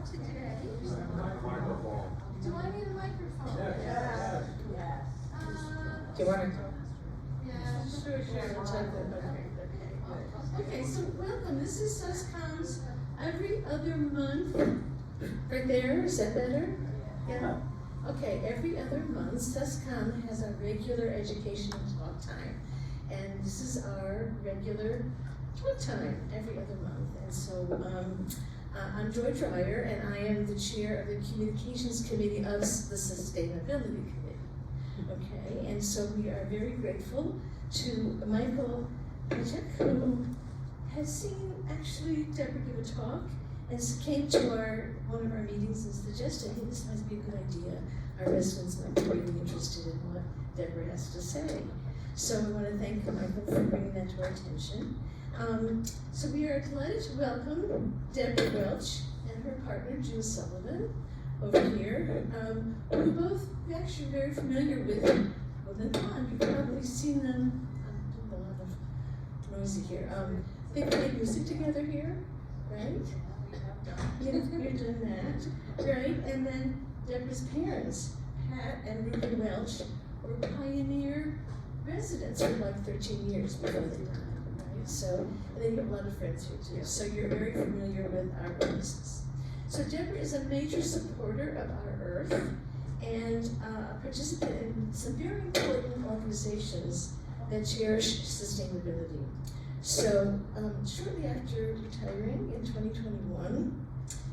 about today. Do I need a microphone? Yes. Do you want to? Yeah, sure. We'll check that. Okay, so welcome. This is SussComm's every other month. Right there, is that better? Yeah. Okay, every other month, SussComm has a regular educational talk time. And this is our regular talk time every other month. And so I'm Joy Dreyer, and I am the chair of the Communications Committee of the Sustainability Committee. Okay, and so we are very grateful to Michael Pajek, who has seen actually Deborah give a talk and came to one of our meetings and suggested, hey, this might be a good idea. Our residents might be really interested in what Deborah has to say. So we want to thank Michael for bringing that to our attention. So we are delighted to welcome Deb Weltsch and her partner, June Sullivan, over here, who both we're actually very familiar with. Well, then on, you've probably seen them. I'm doing a lot of noisy here. They played music together here, right? You're doing that, right? And then Deborah's parents, Pat and Ruben Welch, were pioneer residents for like 13 years before they died, right? So, and then you have a lot of friends here too. So you're very familiar with our businesses. So Deborah is a major supporter of our Earth and a participant in some very important organizations that cherish sustainability. So shortly after retiring in 2021,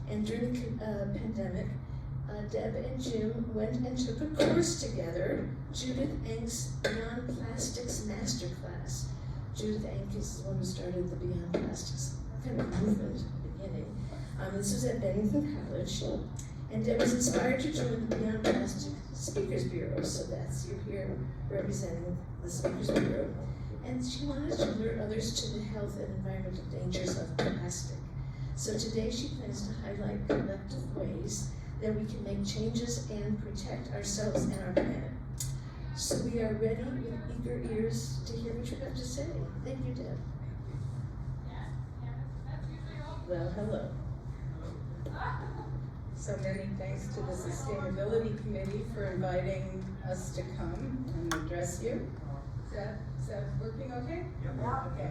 and during the pandemic, Deb and Jim went and took a course together, Judith Enk's Beyond Plastics Masterclass. Judith Enk is the one who started the Beyond Plastics kind of movement at the beginning. This was at Bennington College, and Deb was inspired to join the Beyond Plastic Speakers Bureau, so that's, you're here representing the Speakers Bureau. And she wanted to alert others to the health and environmental dangers of plastic. So today she plans to highlight collective ways that we can make changes and protect ourselves and our planet. So we are ready with eager ears to hear what you have to say. Thank you, Deb. Well, hello. So many thanks to the Sustainability Committee for inviting us to come and address you. Is that working okay? Yeah. Okay.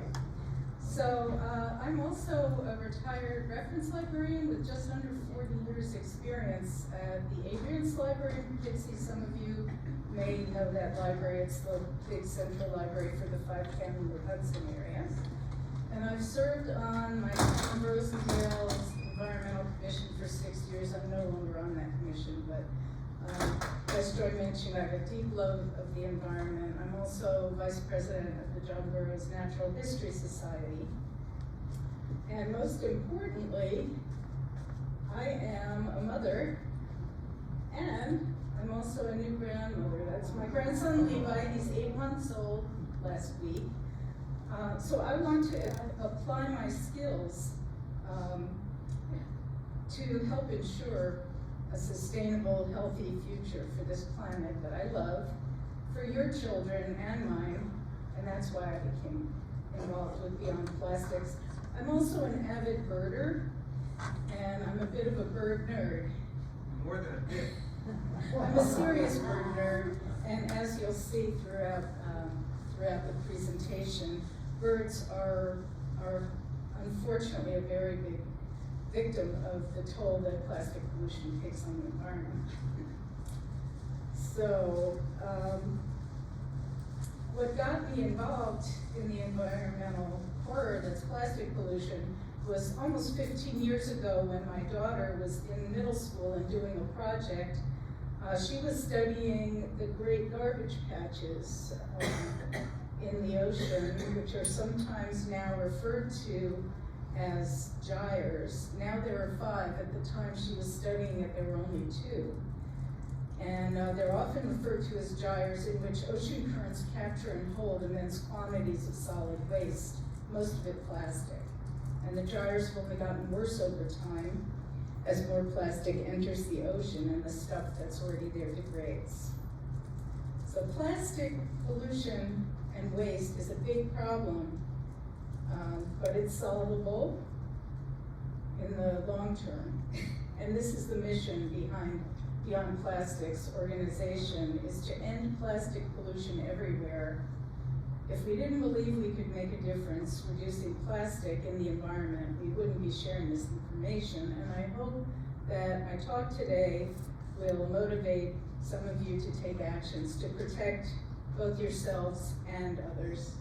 So I'm also a retired reference librarian with just under 40 years experience at the Adrian's Library in Poughkeepsie. Some of you may know that library. It's the big central library for the 5 Camden Hudson area. And I've served on my Tom Rosendale's Environmental Commission for 6 years. I'm no longer on that commission, but as Joy mentioned, I have a deep love of the environment. I'm also vice president of the John Burroughs Natural History Society. And most importantly, I am a mother, and I'm also a new grandmother. That's my grandson Levi. He's 8 months old last week. So I want to apply my skills to help ensure a sustainable, healthy future for this planet that I love, for your children and mine, and that's why I became involved with Beyond Plastics. I'm also an avid birder, and I'm a bit of a bird nerd. More than a bit. I'm a serious bird nerd, and as you'll see throughout the presentation, birds are unfortunately a very big victim of the toll that plastic pollution takes on the environment. So, what got me involved in the environmental horror that's plastic pollution was almost 15 years ago when my daughter was in middle school and doing a project. She was studying the great garbage patches in the ocean, which are sometimes now referred to as gyres. Now there are 5. At the time she was studying it, there were only 2. And they're often referred to as gyres, in which ocean currents capture and hold immense quantities of solid waste, most of it plastic. And the gyres have only gotten worse over time as more plastic enters the ocean and the stuff that's already there degrades. So plastic pollution and waste is a big problem, but it's solvable in the long term. and this is the mission behind Beyond Plastics organization, is to end plastic pollution everywhere. If we didn't believe we could make a difference reducing plastic in the environment, we wouldn't be sharing this information, and I hope that my talk today will motivate some of you to take actions to protect both yourselves and others.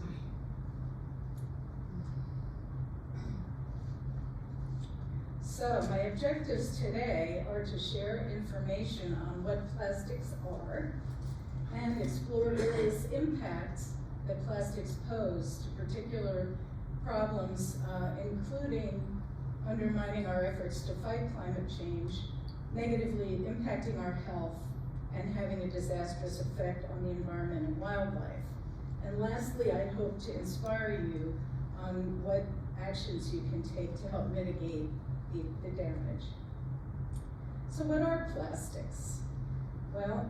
So my objectives today are to share information on what plastics are and explore various impacts that plastics pose to particular problems, including undermining our efforts to fight climate change, negatively impacting our health, and having a disastrous effect on the environment and wildlife. And lastly, I hope to inspire you on what actions you can take to help mitigate the damage. So what are plastics? Well,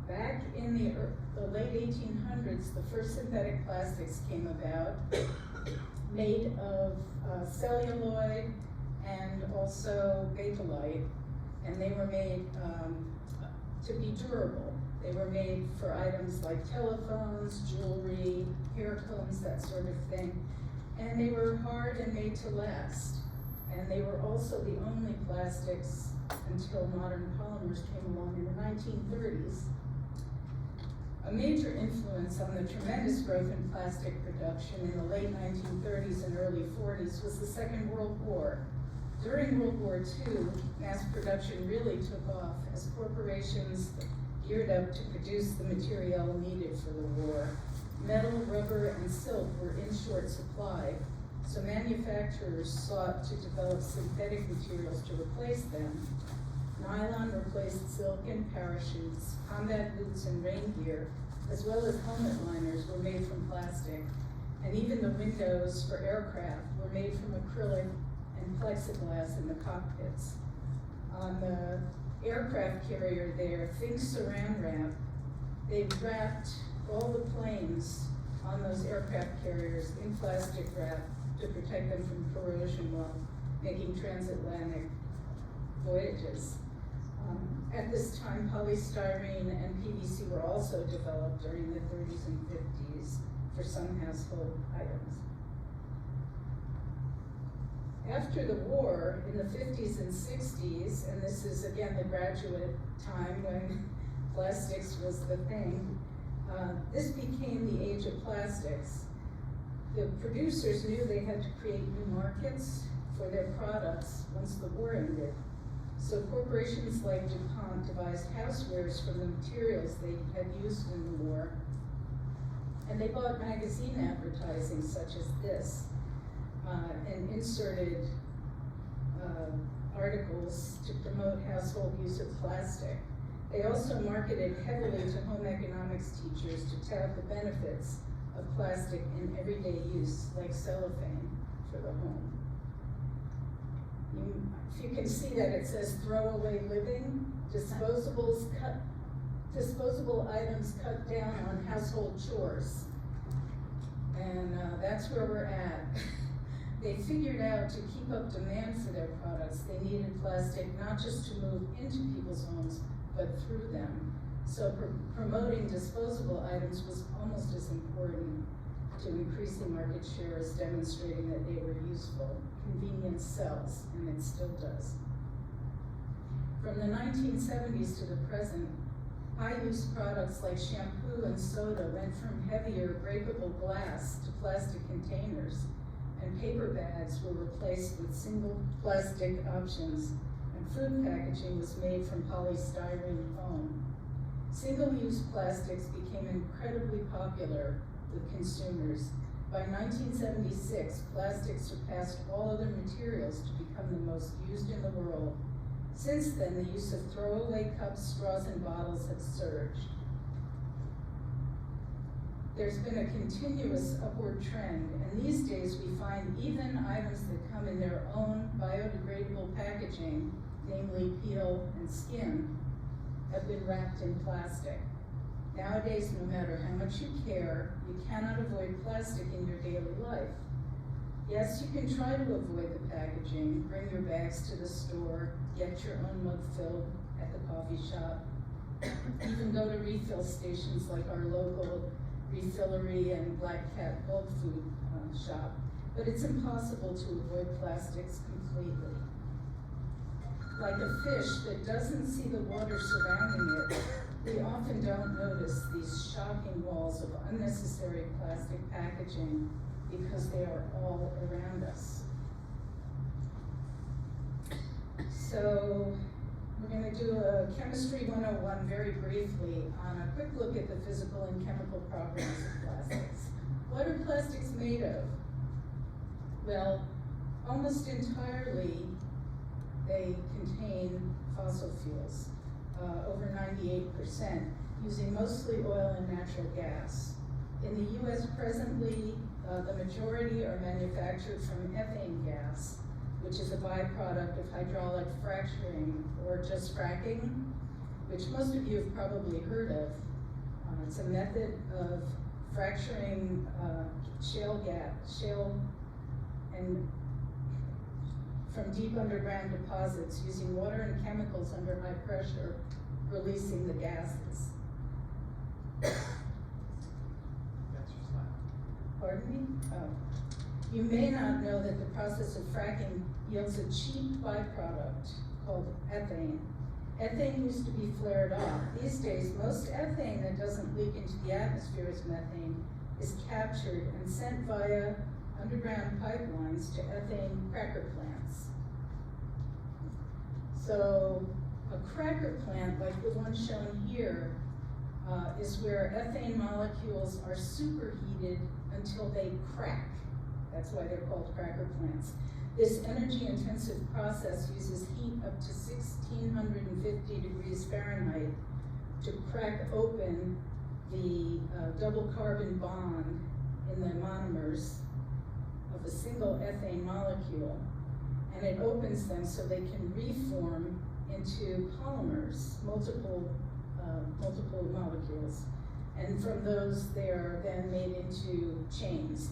back in the late 1800s, the first synthetic plastics came about, made of celluloid and also bakelite, and they were made to be durable. They were made for items like telephones, jewelry, hair combs, that sort of thing. And they were hard and made to last. And they were also the only plastics until modern polymers came along in the 1930s. A major influence on the tremendous growth in plastic production in the late 1930s and early 40s was the Second World War. During World War II, mass production really took off as corporations geared up to produce the material needed for the war. Metal, rubber, and silk were in short supply, so manufacturers sought to develop synthetic materials to replace them. Nylon replaced silk and parachutes, combat boots and rain gear, as well as helmet liners were made from plastic, and even the windows for aircraft were made from acrylic and plexiglass in the cockpits. On the aircraft carrier there, think saran wrap. They wrapped all the planes on those aircraft carriers in plastic wrap to protect them from corrosion while making transatlantic voyages. At this time, polystyrene and PVC were also developed during the 30s and 50s for some household items. After the war, in the 50s and 60s, and this is again the graduate time when plastics was the thing, this became the age of plastics. The producers knew they had to create new markets for their products once the war ended. So corporations like DuPont devised housewares from the materials they had used in the war. And they bought magazine advertising such as this, and inserted articles to promote household use of plastic. They also marketed heavily to home economics teachers to tout the benefits of plastic in everyday use, like cellophane for the home. If you can see that it says throwaway living, disposable items cut down on household chores. And that's where we're at. They figured out to keep up demand for their products, they needed plastic not just to move into people's homes, but through them. So promoting disposable items was almost as important to increasing market share as demonstrating that they were useful. Convenience sells, and it still does. From the 1970s to the present, high-use products like shampoo and soda went from heavier breakable glass to plastic containers, and paper bags were replaced with single plastic options, and food packaging was made from polystyrene foam. Single-use plastics became incredibly popular with consumers. By 1976, plastic surpassed all other materials to become the most used in the world. Since then, the use of throwaway cups, straws, and bottles has surged. There's been a continuous upward trend, and these days we find even items that come in their own biodegradable packaging, namely peel and skin, have been wrapped in plastic. Nowadays, no matter how much you care, you cannot avoid plastic in your daily life. Yes, you can try to avoid the packaging, bring your bags to the store, get your own mug filled at the coffee shop. You can go to refill stations like our local Refillery and Black Cat bulk food shop, but it's impossible to avoid plastics completely. Like a fish that doesn't see the water surrounding it, we often don't notice these shocking walls of unnecessary plastic packaging because they are all around us. So we're going to do a Chemistry 101 very briefly on a quick look at the physical and chemical properties of plastics. What are plastics made of? Well, almost entirely they contain fossil fuels, over 98%, using mostly oil and natural gas. In the US presently, the majority are manufactured from ethane gas, which is a byproduct of hydraulic fracturing, or just fracking, which most of you have probably heard of. It's a method of fracturing shale and from deep underground deposits using water and chemicals under high pressure, releasing the gases. That's your slide. Pardon me? Oh. You may not know that the process of fracking yields a cheap byproduct called ethane. Ethane used to be flared off. These days, most ethane that doesn't leak into the atmosphere as methane is captured and sent via underground pipelines to ethane cracker plants. So a cracker plant, like the one shown here, is where ethane molecules are superheated until they crack. That's why they're called cracker plants. This energy-intensive process uses heat up to 1650 degrees Fahrenheit to crack open the double carbon bond in the monomers of a single ethane molecule, and it opens them so they can reform into polymers, multiple molecules, and from those they are then made into chains.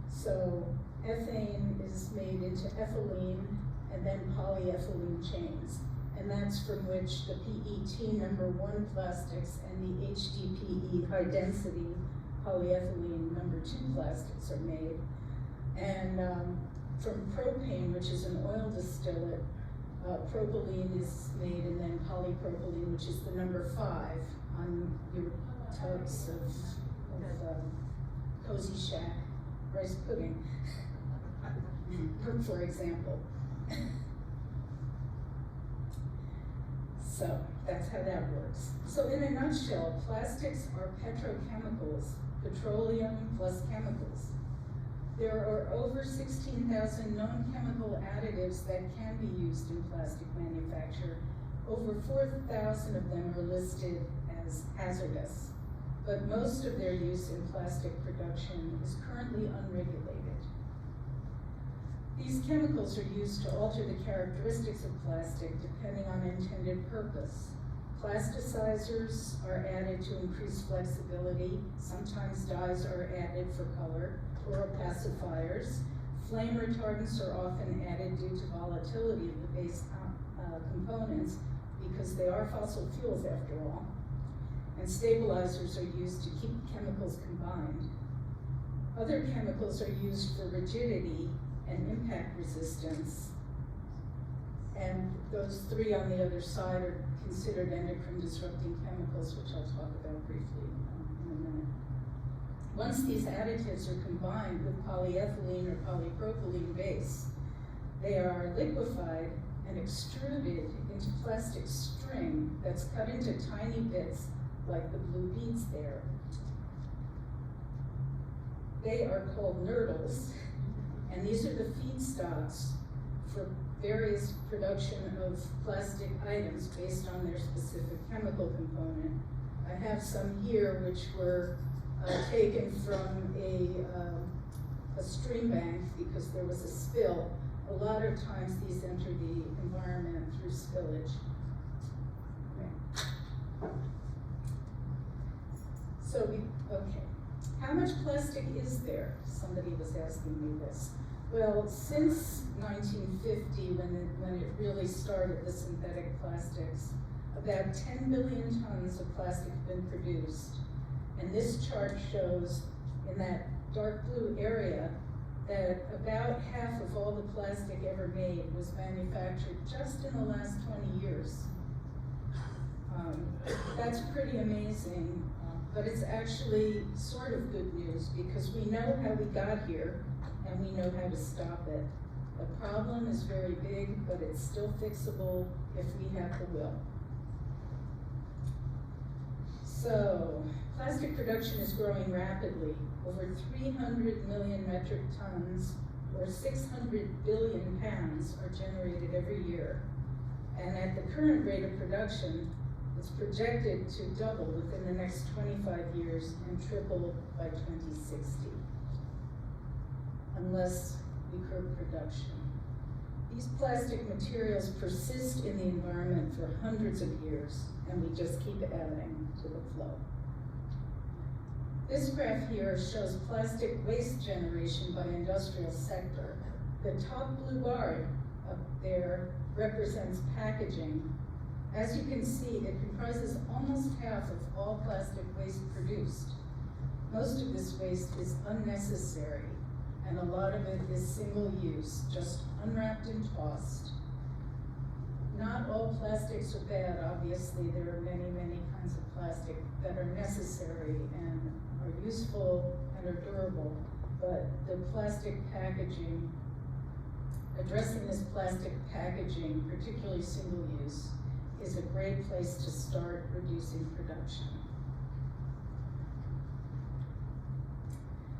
So ethane is made into ethylene and then polyethylene chains, and that's from which the PET #1 plastics and the HDPE high density polyethylene #2 plastics are made. And from propane, which is an oil distillate, propylene is made, and then polypropylene, which is the #5 on your tubs of Cozy Shack rice pudding, for example. So that's how that works. So in a nutshell, plastics are petrochemicals, petroleum plus chemicals. There are over 16,000 known chemical additives that can be used in plastic manufacture. Over 4,000 of them are listed as hazardous, but most of their use in plastic production is currently unregulated. These chemicals are used to alter the characteristics of plastic depending on intended purpose. Plasticizers are added to increase flexibility. Sometimes dyes are added for color, or opacifiers. Flame retardants are often added due to volatility of the base components, because they are fossil fuels after all. And stabilizers are used to keep chemicals combined. Other chemicals are used for rigidity and impact resistance. And those three on the other side are considered endocrine disrupting chemicals, which I'll talk about briefly in a minute. Once these additives are combined with polyethylene or polypropylene base, they are liquefied and extruded into plastic string that's cut into tiny bits like the blue beads there. They are called nurdles, and these are the feedstocks for various production of plastic items based on their specific chemical component. I have some here which were taken from a stream bank because there was a spill. A lot of times these enter the environment through spillage. Okay. So how much plastic is there? Somebody was asking me this. Well, since 1950, when it really started, the synthetic plastics, about 10 billion tons of plastic have been produced. And this chart shows in that dark blue area that about half of all the plastic ever made was manufactured just in the last 20 years. That's pretty amazing, but it's actually sort of good news because we know how we got here and we know how to stop it. The problem is very big, but it's still fixable if we have the will. So, plastic production is growing rapidly. Over 300 million metric tons, or 600 billion pounds, are generated every year. And at the current rate of production, it's projected to double within the next 25 years and triple by 2060, unless we curb production. These plastic materials persist in the environment for hundreds of years, and we just keep adding to the flow. This graph here shows plastic waste generation by industrial sector. The top blue bar up there represents packaging. As you can see, it comprises almost half of all plastic waste produced. Most of this waste is unnecessary, and a lot of it is single use, just unwrapped and tossed. Not all plastics are bad, obviously. There are many, many kinds of plastic that are necessary and are useful and are durable, but the plastic packaging, addressing this plastic packaging, particularly single use, is a great place to start reducing production.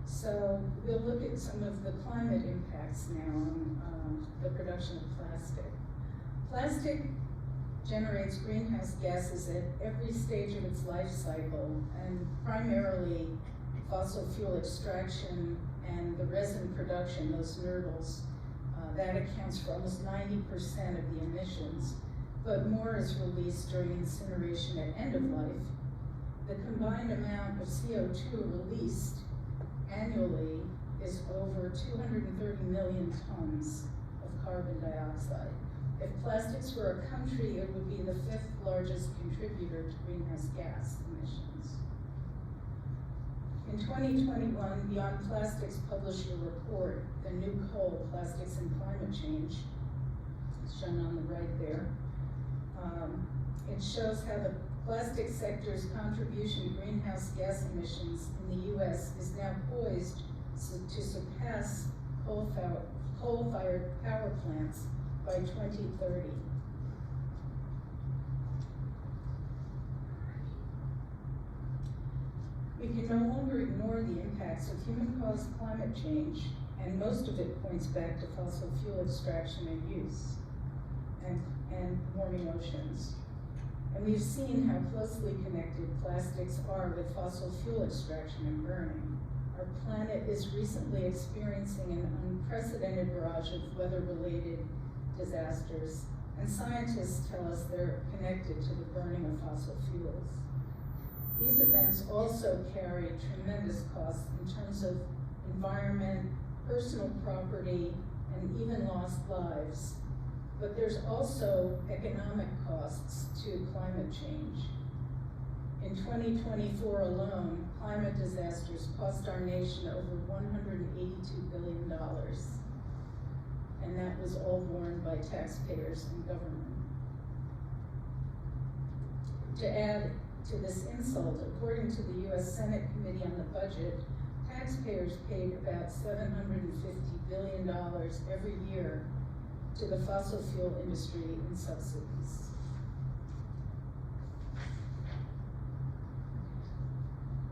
So we'll look at some of the climate impacts now on the production of plastic. Plastic generates greenhouse gases at every stage of its life cycle, and primarily fossil fuel extraction and the resin production, those nurdles, that accounts for almost 90% of the emissions, but more is released during incineration at end of life. The combined amount of CO2 released annually is over 230 million tons of carbon dioxide. If plastics were a country, it would be the 5th largest contributor to greenhouse gas emissions. In 2021, Beyond Plastics published a report, The New Coal, Plastics and Climate Change, it's shown on the right there. It shows how the plastic sector's contribution to greenhouse gas emissions in the US is now poised to surpass coal-fired power plants by 2030. We can no longer ignore the impacts of human-caused climate change, and most of it points back to fossil fuel extraction and use, and warming oceans. And we've seen how closely connected plastics are with fossil fuel extraction and burning. Our planet is recently experiencing an unprecedented barrage of weather-related disasters, and scientists tell us they're connected to the burning of fossil fuels. These events also carry tremendous costs in terms of environment, personal property, and even lost lives. But there's also economic costs to climate change. In 2024 alone, climate disasters cost our nation over $182 billion. And that was all borne by taxpayers and government. To add to this insult, according to the US Senate Committee on the Budget, taxpayers paid about $750 billion every year to the fossil fuel industry in subsidies.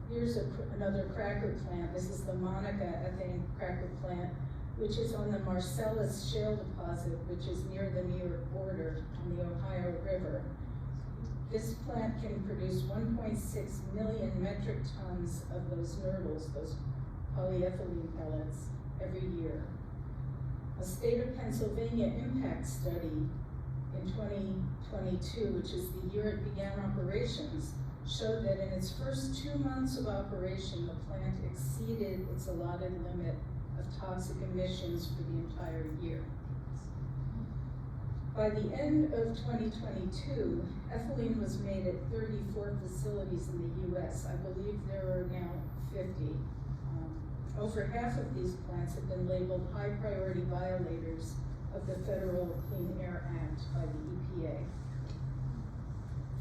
Here's another cracker plant. This is the Monica ethane cracker plant, which is on the Marcellus shale deposit, which is near the New York border on the Ohio River. This plant can produce 1.6 million metric tons of those nurdles, those polyethylene pellets, every year. A state of Pennsylvania impact study in 2022, which is the year it began operations, showed that in its first 2 months of operation, the plant exceeded its allotted limit of toxic emissions for the entire year. By the end of 2022, ethylene was made at 34 facilities in the US. I believe there are now 50. Over half of these plants have been labeled high priority violators of the Federal Clean Air Act by the EPA.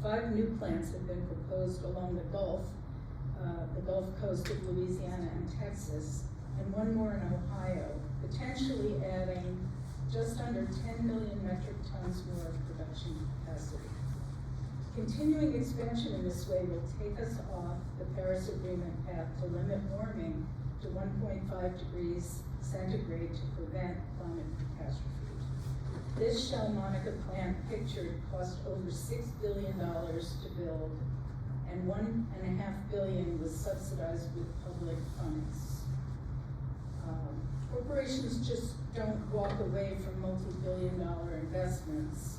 5 new plants have been proposed along the Gulf Coast of Louisiana and Texas, and 1 more in Ohio, potentially adding just under 10 million metric tons more of production capacity. Continuing expansion in this way will take us off the Paris Agreement path to limit warming to 1.5 degrees centigrade to prevent climate catastrophe. This Shell Monica plant pictured cost over $6 billion to build, and $1.5 billion was subsidized with public funds. Corporations just don't walk away from multi-billion-dollar investments.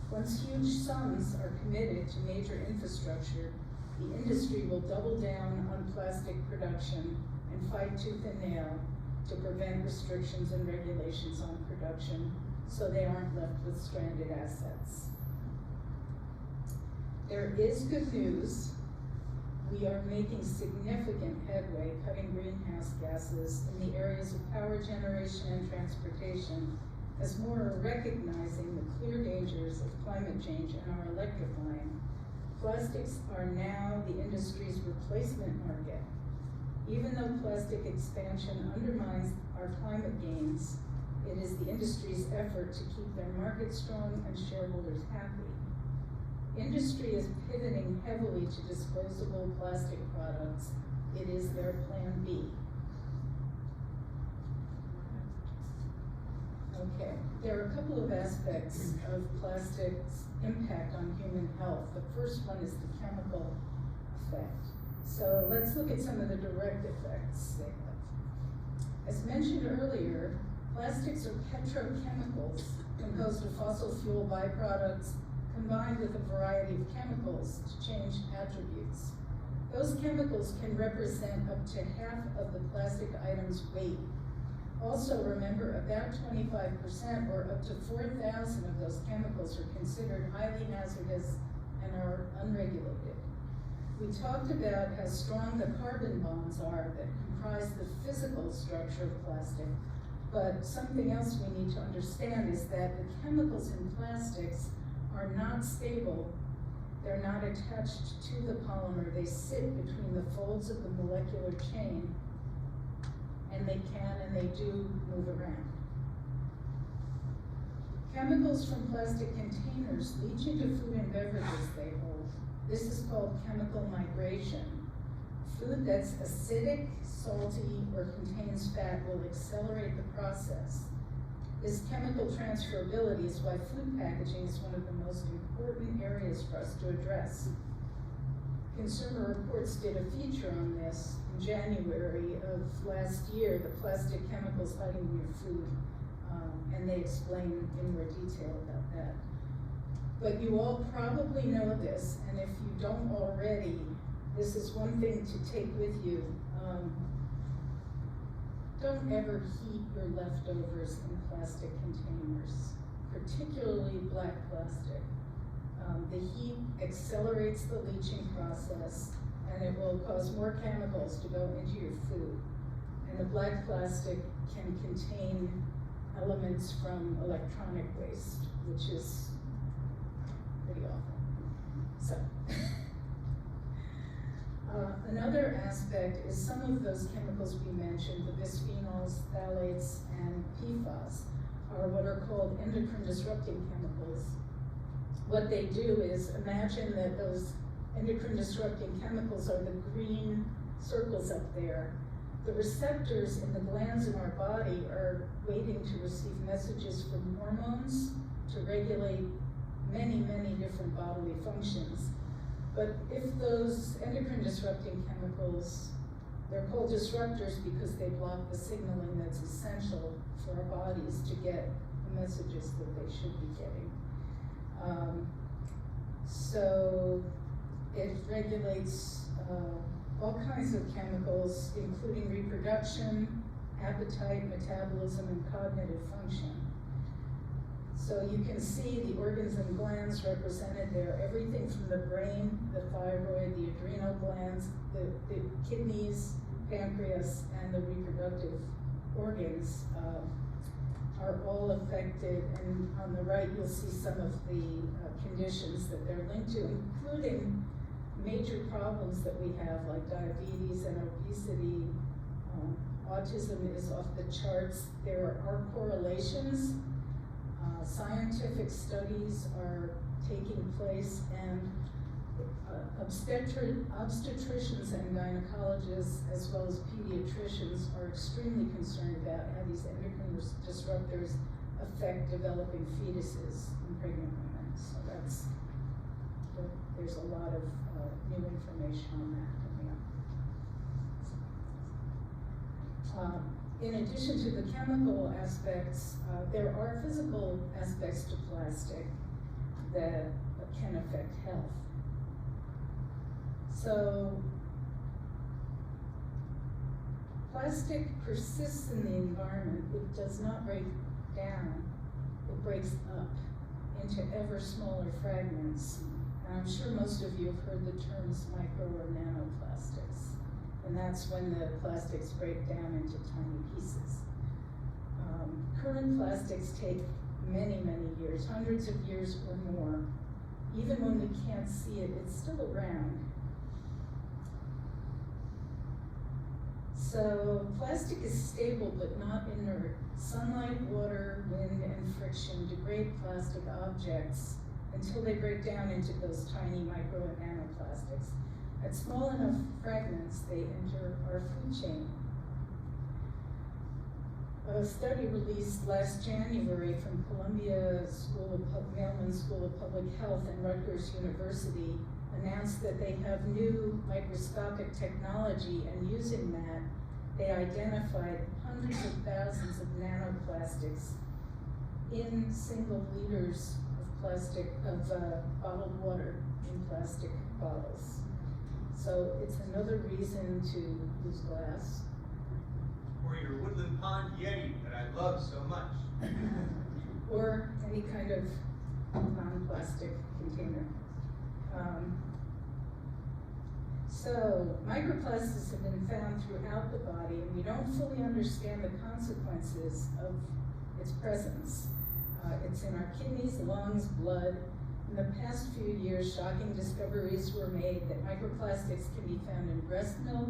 Once huge sums are committed to major infrastructure, the industry will double down on plastic production and fight tooth and nail to prevent restrictions and regulations on production so they aren't left with stranded assets. There is good news. We are making significant headway cutting greenhouse gases in the areas of power generation and transportation, as more are recognizing the clear dangers of climate change and are electrifying. Plastics are now the industry's replacement market. Even though plastic expansion undermines our climate gains, it is the industry's effort to keep their market strong and shareholders happy. Industry is pivoting heavily to disposable plastic products. It is their plan B. Okay, there are a couple of aspects of plastic's impact on human health. The first one is the chemical effect. So let's look at some of the direct effects they have. As mentioned earlier, plastics are petrochemicals composed of fossil fuel byproducts combined with a variety of chemicals to change attributes. Those chemicals can represent up to half of the plastic item's weight. Also remember, about 25% or up to 4,000 of those chemicals are considered highly hazardous and are unregulated. We talked about how strong the carbon bonds are that comprise the physical structure of plastic, but something else we need to understand is that the chemicals in plastics are not stable. They're not attached to the polymer. They sit between the folds of the molecular chain, and they can and they do move around. Chemicals from plastic containers leach into food and beverages they hold. This is called chemical migration. Food that's acidic, salty, or contains fat will accelerate the process. This chemical transferability is why food packaging is one of the most important areas for us to address. Consumer Reports did a feature on this in January of last year, the plastic chemicals hiding in your food, and they explain in more detail about that. But you all probably know this, and if you don't already, this is one thing to take with you. Don't ever heat your leftovers in plastic containers, particularly black plastic. The heat accelerates the leaching process, and it will cause more chemicals to go into your food. And the black plastic can contain elements from electronic waste, which is pretty awful. So. Another aspect is some of those chemicals we mentioned, the bisphenols, phthalates, and PFAS, are what are called endocrine disrupting chemicals. What they do is, imagine that those endocrine disrupting chemicals are the green circles up there. The receptors in the glands in our body are waiting to receive messages from hormones to regulate many, many different bodily functions. But if those endocrine disrupting chemicals, they're called disruptors because they block the signaling that's essential for our bodies to get the messages that they should be getting. So it regulates all kinds of chemicals, including reproduction, appetite, metabolism, and cognitive function. So you can see the organs and glands represented there, everything from the brain, the thyroid, the adrenal glands, the kidneys, pancreas, and the reproductive organs are all affected. And on the right, you'll see some of the conditions that they're linked to, including major problems that we have, like diabetes and obesity. Autism is off the charts. There are correlations. Scientific studies are taking place, and obstetricians and gynecologists, as well as pediatricians, are extremely concerned about how these endocrine disruptors affect developing fetuses in pregnant women. So there's a lot of new information on that coming up. In addition to the chemical aspects, there are physical aspects to plastic that can affect health. So, plastic persists in the environment. It does not break down. It breaks up into ever smaller fragments. And I'm sure most of you have heard the terms micro or nanoplastics. And that's when the plastics break down into tiny pieces. Current plastics take many, many years, hundreds of years or more. Even when we can't see it, it's still around. So plastic is stable but not inert. Sunlight, water, wind, and friction degrade plastic objects until they break down into those tiny micro and nanoplastics. At small enough fragments, they enter our food chain. A study released last January from Mailman School of Public Health and Rutgers University announced that they have new microscopic technology, and using that, they identified hundreds of thousands of nanoplastics in single liters of plastic, bottled water in plastic bottles. So it's another reason to use glass. Or your Woodland Pond Yeti that I love so much. Or any kind of non-plastic container. So microplastics have been found throughout the body, and we don't fully understand the consequences of its presence. It's in our kidneys, lungs, blood. In the past few years, shocking discoveries were made that microplastics can be found in breast milk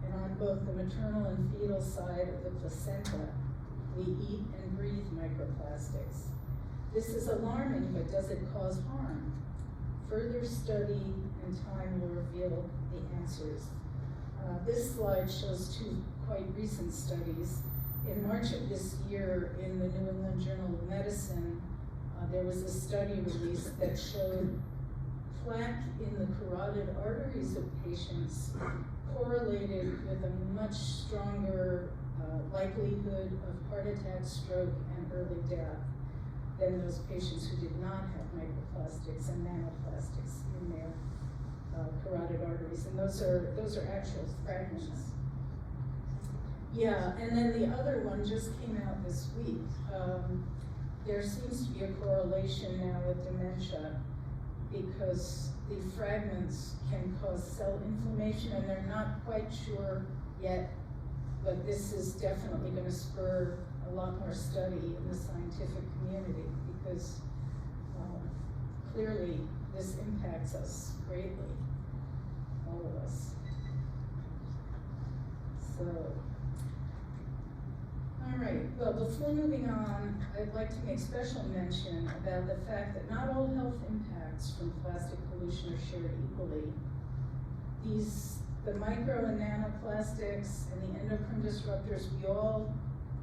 and on both the maternal and fetal side of the placenta. We eat and breathe microplastics. This is alarming, but does it cause harm? Further study and time will reveal the answers. This slide shows two quite recent studies. In March of this year, in the New England Journal of Medicine, there was a study released that showed plaque in the carotid arteries of patients correlated with a much stronger likelihood of heart attack, stroke, and early death than those patients who did not have microplastics and nanoplastics in their carotid arteries. And those are actual fragments. Yeah, and then the other one just came out this week. There seems to be a correlation now with dementia because the fragments can cause cell inflammation, and they're not quite sure yet, but this is definitely going to spur a lot more study in the scientific community because clearly this impacts us greatly, all of us. So, all right, well, before moving on, I'd like to make special mention about the fact that not all health impacts from plastic pollution are shared equally. The micro and nanoplastics and the endocrine disruptors we all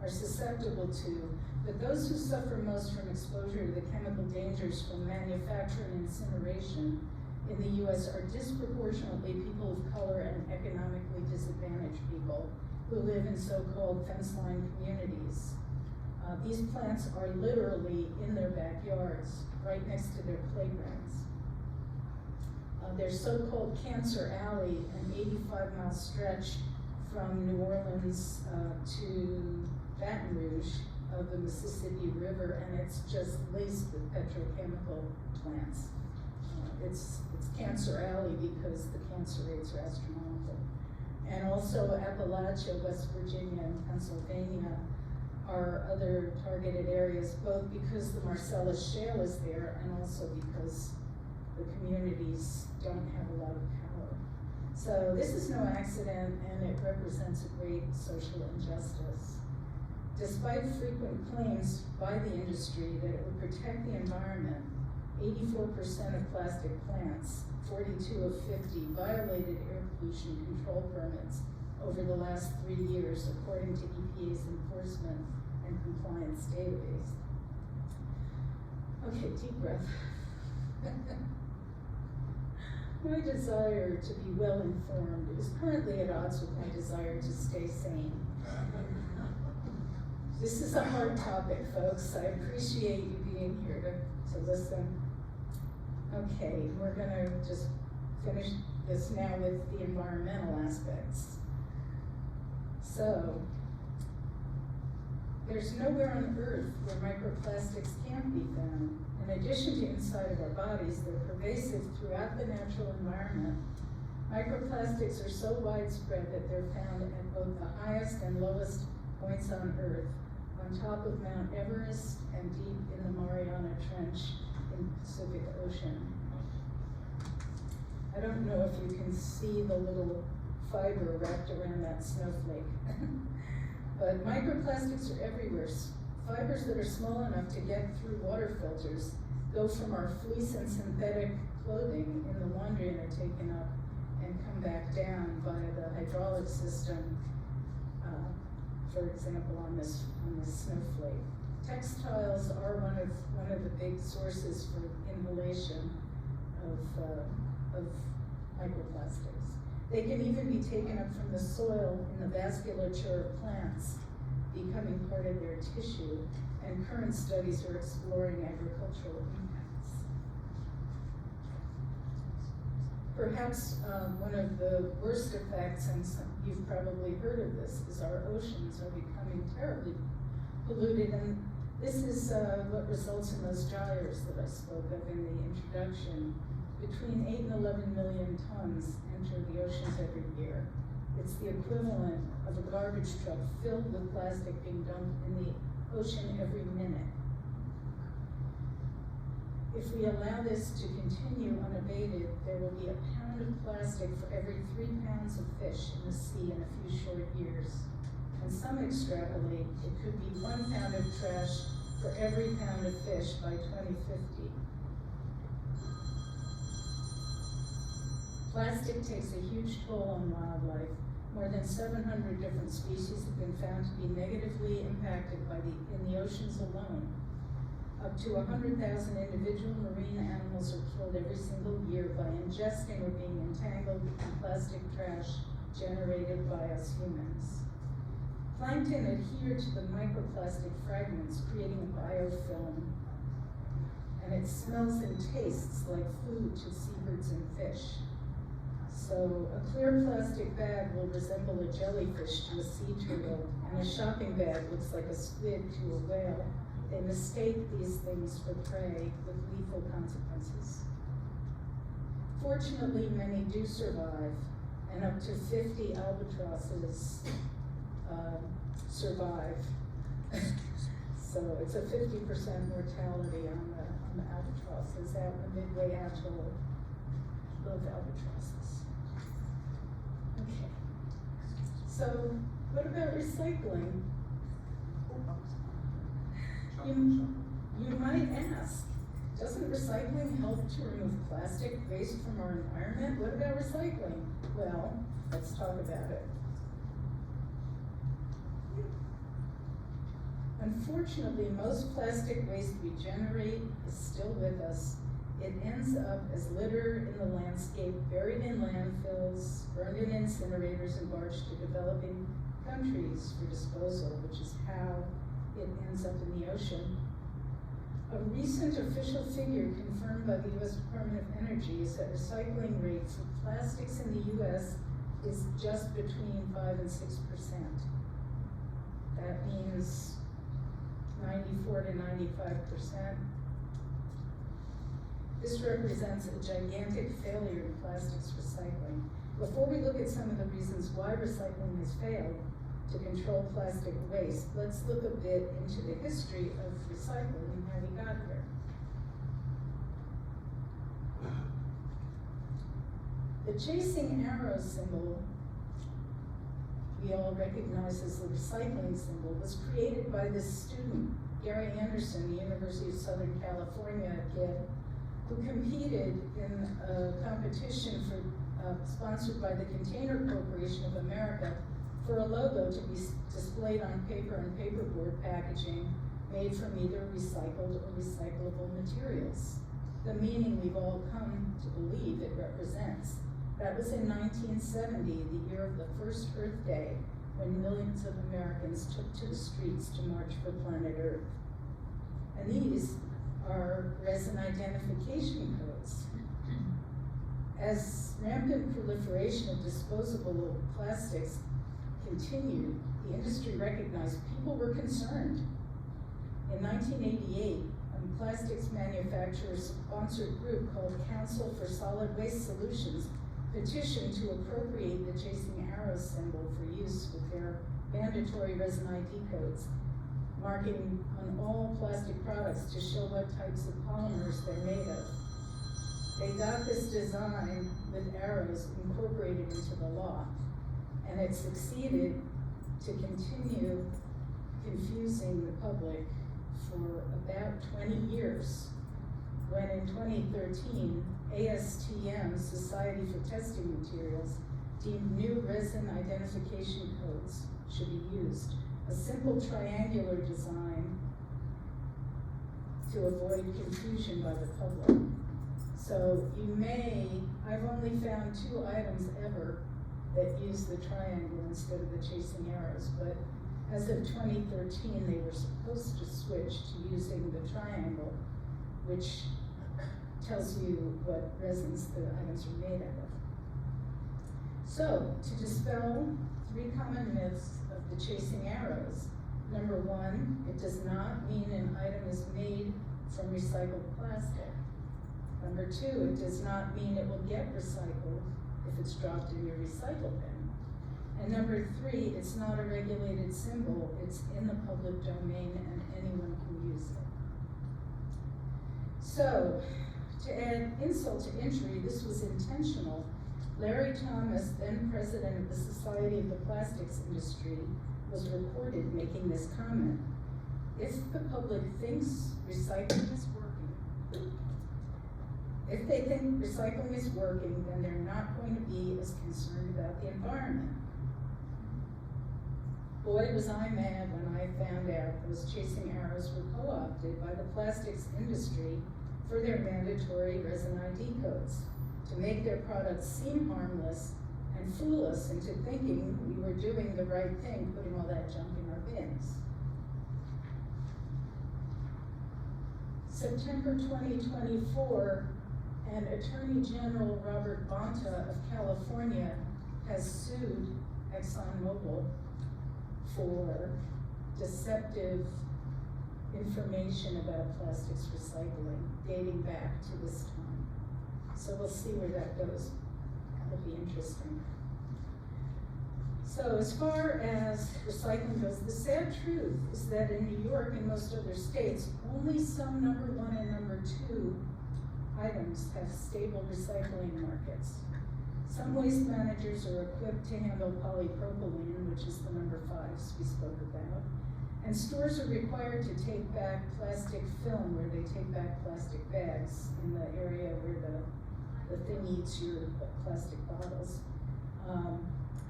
are susceptible to, but those who suffer most from exposure to the chemical dangers from manufacture and incineration in the US are disproportionately people of color and economically disadvantaged people who live in so-called fence-line communities. These plants are literally in their backyards, right next to their playgrounds. Their so-called Cancer Alley, an 85-mile stretch from New Orleans to Baton Rouge of the Mississippi River, and it's just laced with petrochemical plants. It's Cancer Alley because the cancer rates are astronomical. And also Appalachia, West Virginia, and Pennsylvania are other targeted areas, both because the Marcellus Shale is there and also because the communities don't have a lot of power. So this is no accident, and it represents a great social injustice. Despite frequent claims by the industry that it would protect the environment, 84% of plastic plants, 42 of 50, violated air pollution control permits over the last 3 years, according to EPA's enforcement and compliance database. Okay, deep breath. My desire to be well informed is currently at odds with my desire to stay sane. This is a hard topic, folks. I appreciate you being here to listen. Okay, we're gonna just finish this now with the environmental aspects. So, there's nowhere on Earth where microplastics can't be found. In addition to inside of our bodies, they're pervasive throughout the natural environment. Microplastics are so widespread that they're found at both the highest and lowest points on Earth, on top of Mount Everest and deep in the Mariana Trench in the Pacific Ocean. I don't know if you can see the little fiber wrapped around that snowflake. But microplastics are everywhere. Fibers that are small enough to get through water filters go from our fleece and synthetic clothing in the laundry and are taken up and come back down via the hydraulic system, for example, on this snowflake. Textiles are one of the big sources for inhalation of microplastics. They can even be taken up from the soil in the vasculature of plants, becoming part of their tissue, and current studies are exploring agricultural impacts. Perhaps one of the worst effects, and you've probably heard of this, is our oceans are becoming terribly polluted, and this is what results in those gyres that I spoke of in the introduction. Between 8 and 11 million tons enter the oceans every year. It's the equivalent of a garbage truck filled with plastic being dumped in the ocean every minute. If we allow this to continue unabated, there will be a pound of plastic for every 3 pounds of fish in the sea in a few short years. And some extrapolate it could be 1 pound of trash for every pound of fish by 2050. Plastic takes a huge toll on wildlife. More than 700 different species have been found to be negatively impacted in the oceans alone. Up to 100,000 individual marine animals are killed every single year by ingesting or being entangled in plastic trash generated by us humans. Plankton adhere to the microplastic fragments, creating a biofilm, and it smells and tastes like food to seabirds and fish. So a clear plastic bag will resemble a jellyfish to a sea turtle, and a shopping bag looks like a squid to a whale. They mistake these things for prey with lethal consequences. Fortunately, many do survive, and up to 50 albatrosses survive. So it's a 50% mortality on the albatrosses out in the Midway Atoll of albatrosses. Okay. So what about recycling? You might ask, doesn't recycling help to remove plastic waste from our environment? What about recycling? Well, let's talk about it. Unfortunately, most plastic waste we generate is still with us. It ends up as litter in the landscape, buried in landfills, burned in incinerators, and barged to developing countries for disposal, which is how it ends up in the ocean. A recent official figure confirmed by the U.S. Department of Energy is that recycling rate for plastics in the U.S. is just between 5 and 6%. That means 94 to 95%. This represents a gigantic failure in plastics recycling. Before we look at some of the reasons why recycling has failed to control plastic waste, let's look a bit into the history of recycling and how we got there. The chasing arrow symbol we all recognize as the recycling symbol was created by this student, Gary Anderson, the University of Southern California kid, who competed in a competition sponsored by the Container Corporation of America for a logo to be displayed on paper and paperboard packaging made from either recycled or recyclable materials. The meaning we've all come to believe it represents. That was in 1970, the year of the first Earth Day, when millions of Americans took to the streets to march for planet Earth. And these are resin identification codes. As rampant proliferation of disposable plastics continued, the industry recognized people were concerned. In 1988, a plastics manufacturer-sponsored group called Council for Solid Waste Solutions petitioned to appropriate the chasing arrow symbol for use with their mandatory resin ID codes, marking on all plastic products to show what types of polymers they're made of. They got this design with arrows incorporated into the law, and it succeeded to continue confusing the public for about 20 years, when in 2013, ASTM, Society for Testing Materials, deemed new resin identification codes should be used. A simple triangular design to avoid confusion by the public. So I've only found 2 items ever that use the triangle instead of the chasing arrows, but as of 2013, they were supposed to switch to using the triangle, which tells you what resins the items are made out of. So, to dispel 3 common myths of the chasing arrows. Number 1, it does not mean an item is made from recycled plastic. Number 2, it does not mean it will get recycled if it's dropped in your recycle bin. And number 3, it's not a regulated symbol, it's in the public domain and anyone can use it. So, to add insult to injury, this was intentional. Larry Thomas, then president of the Society of the Plastics Industry, was reported making this comment. If the public thinks recycling is working, if they think recycling is working, then they're not going to be as concerned about the environment. Boy, was I mad when I found out those chasing arrows were co-opted by the plastics industry for their mandatory resin ID codes to make their products seem harmless and fool us into thinking we were doing the right thing, putting all that junk in our bins. September 2024, and Attorney General Robert Bonta of California has sued ExxonMobil for deceptive information about plastics recycling dating back to this time. So we'll see where that goes. That'll be interesting. So as far as recycling goes, the sad truth is that in New York and most other states, only some number 1 and number 2 items have stable recycling markets. Some waste managers are equipped to handle polypropylene, which is the number 5s we spoke about. And stores are required to take back plastic film where they take back plastic bags in the area where the thing eats your plastic bottles.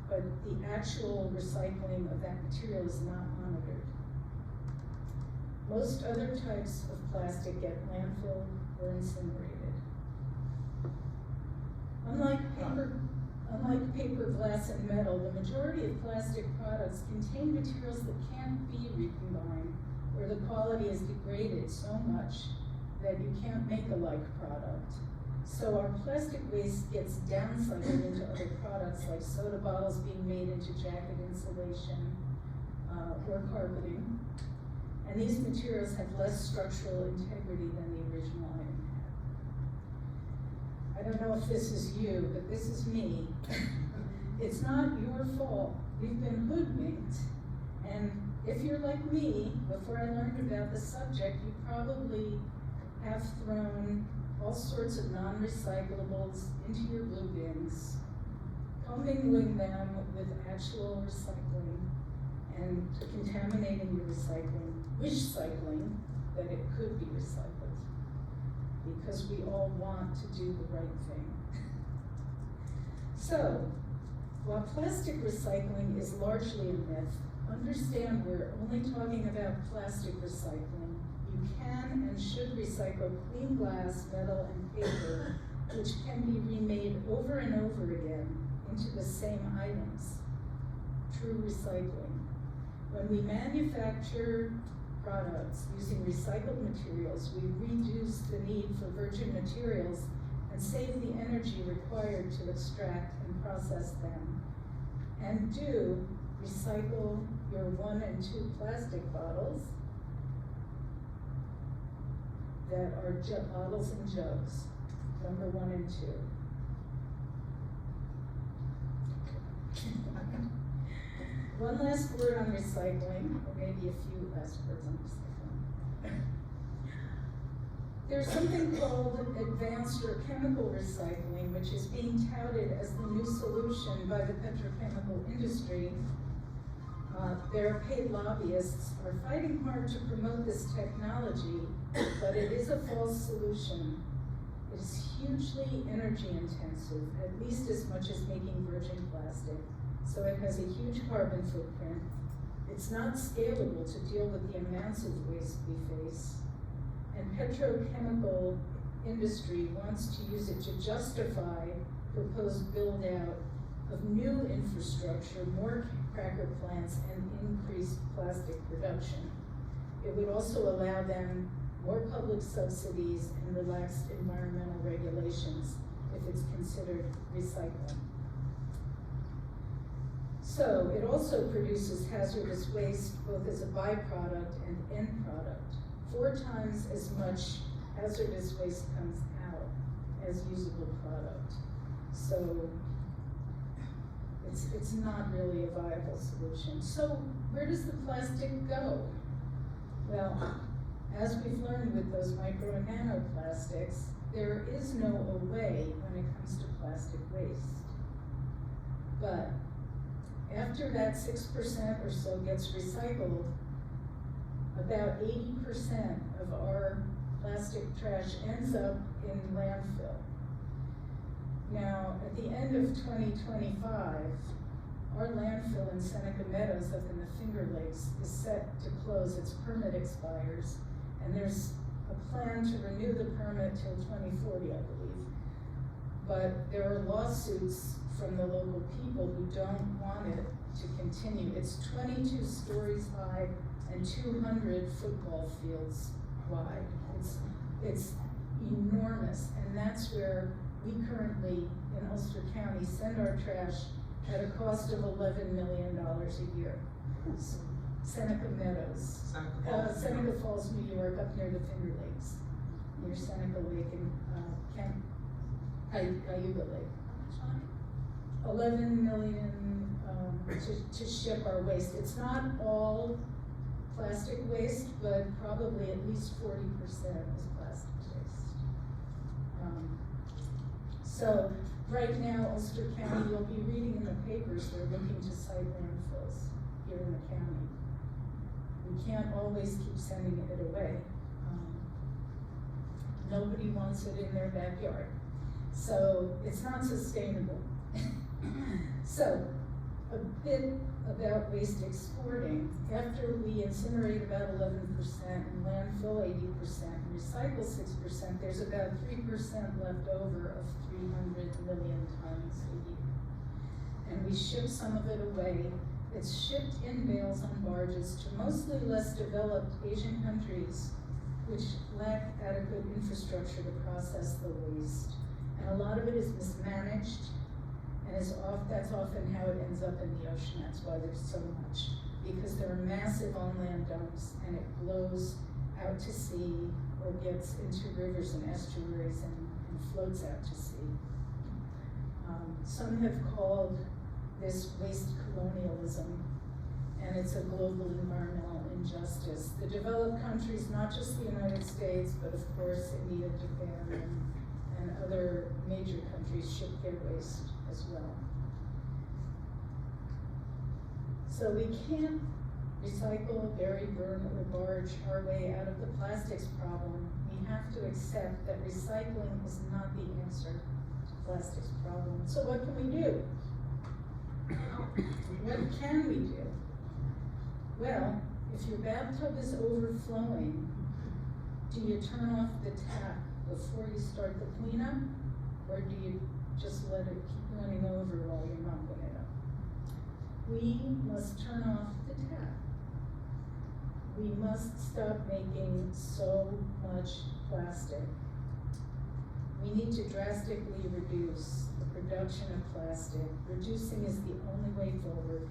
But the actual recycling of that material is not monitored. Most other types of plastic get landfilled or incinerated. Unlike paper, glass, and metal, the majority of plastic products contain materials that can't be recombined, or the quality is degraded so much that you can't make a like product. So our plastic waste gets downcycled into other products like soda bottles being made into jacket insulation or carpeting. And these materials have less structural integrity than the original item had. I don't know if this is you, but this is me. It's not your fault. We've been hoodwinked. And if you're like me, before I learned about the subject, you probably have thrown all sorts of non-recyclables into your blue bins, commingling them with actual recycling and contaminating your recycling, wish-cycling that it could be recycled, because we all want to do the right thing. So, while plastic recycling is largely a myth, understand we're only talking about plastic recycling. You can and should recycle clean glass, metal, and paper, which can be remade over and over again into the same items. True recycling. When we manufacture products using recycled materials, we reduce the need for virgin materials and save the energy required to extract and process them. And do recycle your 1 and 2 plastic bottles that are bottles and jugs, number 1 and 2. One last word on recycling, or maybe a few last words on recycling. There's something called advanced or chemical recycling, which is being touted as the new solution by the petrochemical industry. Their paid lobbyists are fighting hard to promote this technology, but it is a false solution. It is hugely energy intensive, at least as much as making virgin plastic. So it has a huge carbon footprint. It's not scalable to deal with the amounts of waste we face. And petrochemical industry wants to use it to justify proposed build out of new infrastructure, more cracker plants, and increased plastic production. It would also allow them more public subsidies and relaxed environmental regulations if it's considered recycling. So it also produces hazardous waste both as a byproduct and end product. 4 times as much hazardous waste comes out as usable product. So it's not really a viable solution. So where does the plastic go? Well, as we've learned with those micro and nanoplastics, there is no away when it comes to plastic waste. But after that 6% or so gets recycled, about 80% of our plastic trash ends up in landfill. Now, at the end of 2025, our landfill in Seneca Meadows up in the Finger Lakes is set to close. Its permit expires, and there's a plan to renew the permit till 2040, I believe. But there are lawsuits from the local people who don't want it to continue. It's 22 stories high and 200 football fields wide. It's enormous, and that's where we currently in Ulster County send our trash at a cost of $11 million a year. Seneca Meadows, Seneca Falls, New York, up near the Finger Lakes, near Seneca Lake and Cayuga Lake. 11 million to ship our waste. It's not all plastic waste, but probably at least 40% is plastic waste. So right now, Ulster County, you'll be reading in the papers, they're looking to site landfills here in the county. We can't always keep sending it away. Nobody wants it in their backyard. So it's not sustainable. So a bit about waste exporting. After we incinerate about 11% and landfill 80% and recycle 6%, there's about 3% left over of 300 million tons a year. And we ship some of it away. It's shipped in bales on barges to mostly less developed Asian countries which lack adequate infrastructure to process the waste. And a lot of it is mismanaged, and that's often how it ends up in the ocean. That's why there's so much, because there are massive on-land dumps, and it blows out to sea or gets into rivers and estuaries and floats out to sea. Some have called this waste colonialism, and it's a global environmental injustice. The developed countries, not just the United States, but of course India, Japan, and other major countries ship their waste as well. So we can't recycle, bury, burn, or barge our way out of the plastics problem. We have to accept that recycling is not the answer to the plastics problem. So what can we do? What can we do? Well, if your bathtub is overflowing, do you turn off the tap before you start the cleanup? Or do you just let it keep running over while you're mopping it up? We must turn off the tap. We must stop making so much plastic. We need to drastically reduce the production of plastic. Reducing is the only way forward.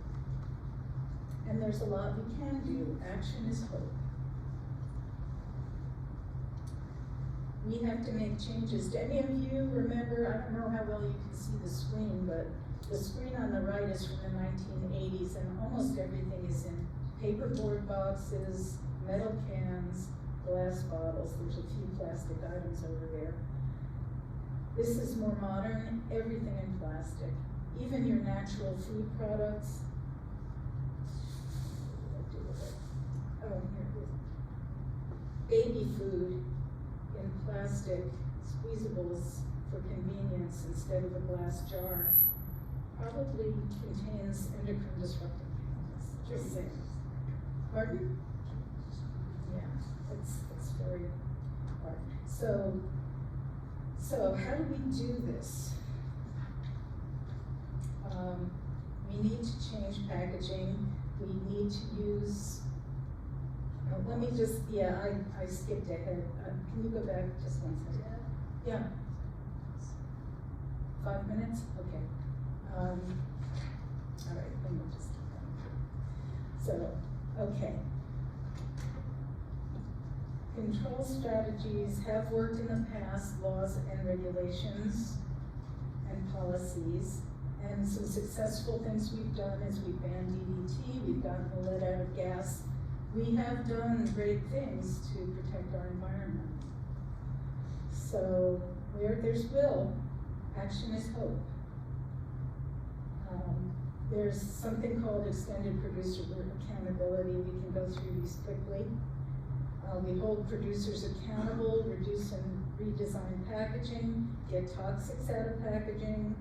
And there's a lot we can do. Action is hope. We have to make changes. Do any of you remember, I don't know how well you can see the screen, but the screen on the right is from the 1980s, and almost everything is in paperboard boxes, metal cans, glass bottles. There's a few plastic items over there. This is more modern, everything in plastic. Even your natural food products. Oh, here it is. Baby food in plastic squeezables for convenience instead of a glass jar probably contains endocrine disrupting chemicals. Just saying. Pardon? Yeah, it's very hard. So how do we do this? We need to change packaging. We need to use, let me just, I skipped ahead. Can you go back just 1 second? Yeah. 5 minutes? Okay. All right, let me just keep going. So, okay. Control strategies have worked in the past, laws and regulations and policies. And some successful things we've done is we've banned DDT, we've gotten the lead out of gas. We have done great things to protect our environment. So where there's will, action is hope. There's something called extended producer accountability. We can go through these quickly. We hold producers accountable, reduce and redesign packaging, get toxics out of packaging,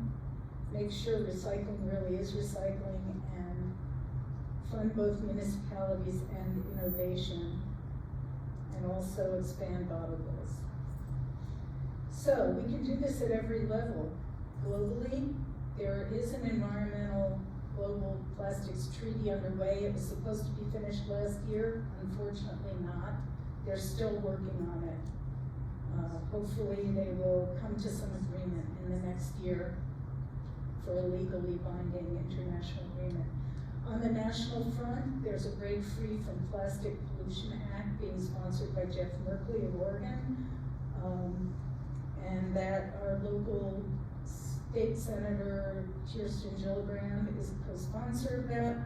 make sure recycling really is recycling, and fund both municipalities and innovation, and also expand bottle bills. So we can do this at every level. Globally, there is an environmental global plastics treaty underway. It was supposed to be finished last year, unfortunately not. They're still working on it. Hopefully they will come to some agreement in the next year for a legally binding international agreement. On the national front, there's a Break Free from Plastic Pollution Act being sponsored by Jeff Merkley of Oregon, and that our local State Senator Kirsten Gillibrand is a co-sponsor of that.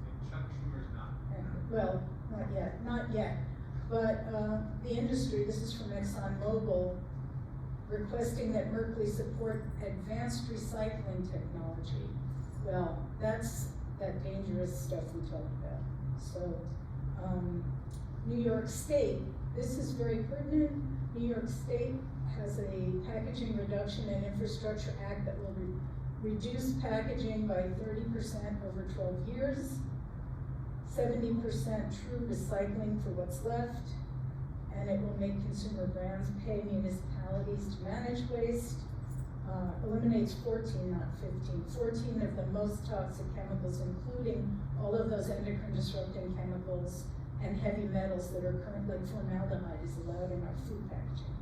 And Chuck Schumer's not. Well, not yet. But the industry, this is from ExxonMobil, requesting that Merkley support advanced recycling technology. Well, that's that dangerous stuff we talked about. So, New York State, this is very pertinent. New York State has a Packaging Reduction and Infrastructure Act that will reduce packaging by 30% over 12 years, 70% true recycling for what's left, and it will make consumer brands pay municipalities to manage waste, eliminates 14, not 15, 14 of the most toxic chemicals, including all of those endocrine disrupting chemicals and heavy metals that are currently, like formaldehyde is allowed in our food packaging.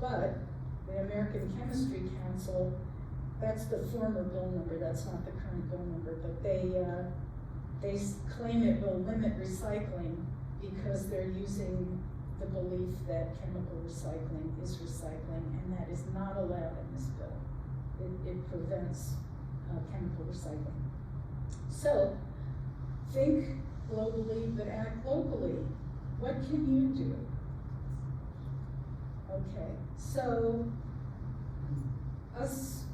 But the American Chemistry Council, that's the former bill number, that's not the current bill number, but they claim it will limit recycling because they're using the belief that chemical recycling is recycling, and that is not allowed in this bill. It prevents chemical recycling. So, think globally, but act locally. What can you do? Okay, so us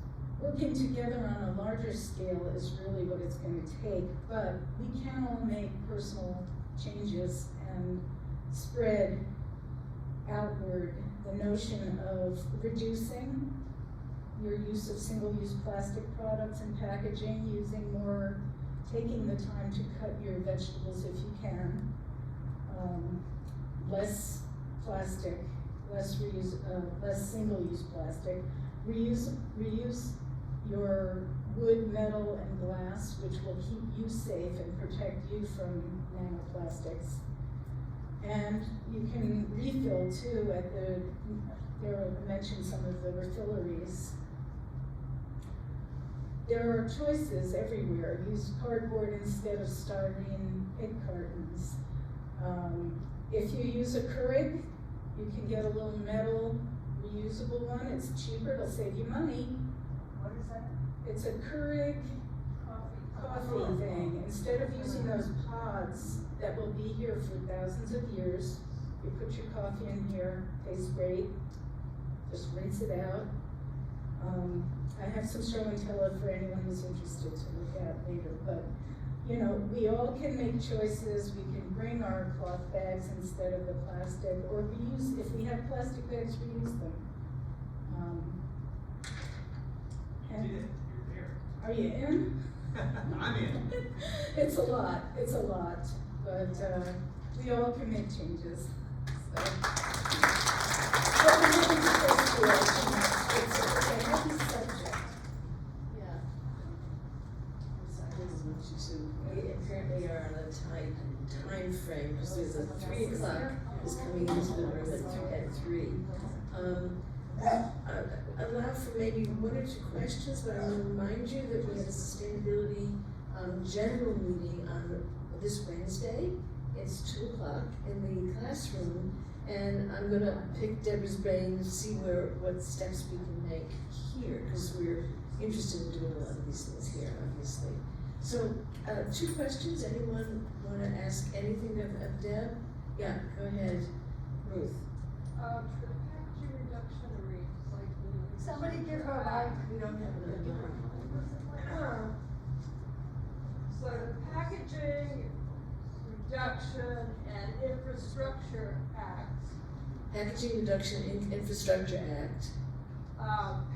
working together on a larger scale is really what it's going to take, but we can all make personal changes and spread outward the notion of reducing your use of single-use plastic products and packaging, taking the time to cut your vegetables if you can, less plastic, less single-use plastic, reuse your wood, metal, and glass, which will keep you safe and protect you from nanoplastics. And you can refill too I mentioned some of the refilleries. There are choices everywhere. Use cardboard instead of styrene egg cartons. If you use a Keurig, you can get a little metal reusable one. It's cheaper, it'll save you money. What is that? It's a Keurig coffee thing. Instead of using those pods that will be here for thousands of years, you put your coffee in here, tastes great, just rinse it out. I have some show and tell for anyone who's interested to look at later, but you know, we all can make choices. We can bring our cloth bags instead of the plastic, or reuse, if we have plastic bags, reuse them. You did it, you're there. Are you in? I'm in. It's a lot, but we all can make changes. So. But we're really supposed to, it's a heavy subject. Yeah. I didn't want you to, we apparently are on a tight time frame, because there's a 3 o'clock is coming into the room at 3. Allow for maybe 1 or 2 questions, but I want to remind you that we have a sustainability general meeting on this Wednesday. It's 2 o'clock in the classroom, and I'm going to pick Deborah's brain to see what steps we can make here, because we're interested in doing a lot of these things here, obviously. So, 2 questions. Anyone want to ask anything of Deb? Yeah, go ahead, Ruth. For the packaging reduction and recycling. Somebody give her a mic. We don't have enough. So the Packaging Reduction and Infrastructure Act, Packaging Reduction Infrastructure Act